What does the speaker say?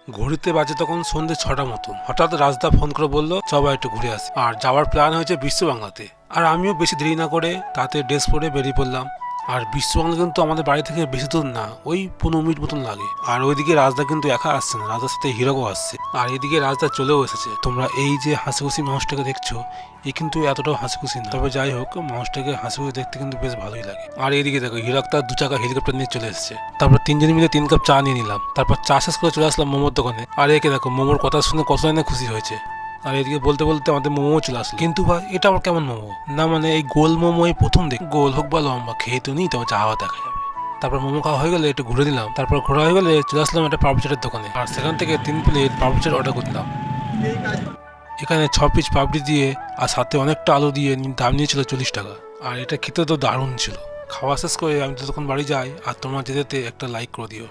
ঘড়িতে বাজে তখন সন্ধ্যে 6টা মতন। হঠাৎ রাজদা ফোন করে বললো সবাই একটু ঘুরে আসি, আর যাওয়ার প্ল্যান হয়েছে বিশ্ববাংলাতে। আর আমিও বেশি দেরি না করে তাতে ড্রেস পরে বেরিয়ে পড়লাম। আর বিশ্ববাংলা কিন্তু আমাদের বাড়ি থেকে বেশি দূর না, ওই 15 মিনিট মতন লাগে। আর ওইদিকে রাজদা কিন্তু একা আসছে না, রাজদার সাথে হিরকও আসছে। আর এদিকে রাজদা চলেও এসেছে। তোমরা এই যে হাসি খুশি মানুষটাকে দেখছো, এ কিন্তু এতটাও হাসি খুশি না, তবে যাই হোক মানুষটাকে হাসি খুশি দেখতে কিন্তু বেশ ভালোই লাগে। আর এদিকে দেখো হিরক তার 2 চাকা হেলিকপ্টার নিয়ে চলে এসেছে। তারপর 3 জন মিলে 3 কাপ চা নিয়ে নিলাম। তারপর চা শেষ করে চলে আসলাম মোমোর দোকানে। আর একে দেখো মোমোর কথা শুনে কত না খুশি হয়েছে। আর এদিকে বলতে বলতে আমাদের মোমো চলে আসলো। কিন্তু ভাই এটা আবার কেমন মোমো? না মানে এই গোল মোমো এই প্রথম দেখ, গোল হোক বা লম্বা খেয়ে তো নিই, তবে চাওয়া দেখা যাবে। তারপর মোমো খাওয়া হয়ে গেলে একটু ঘুরে দিলাম। তারপর ঘোরা হয়ে গেলে চলে আসলাম একটা পাপড়িচাটের দোকানে। আর সেখান থেকে 3 প্লেট পাপড়িচাট অর্ডার করলাম। এখানে 6 পিস পাপড়ি দিয়ে আর সাথে অনেকটা আলু দিয়ে দাম নিয়েছিল 40 টাকা। আর এটা খেতে তো দারুণ ছিল। খাওয়া শেষ করে আমি তখন বাড়ি যাই। আর তোমরা যেতে একটা লাইক করে দিও।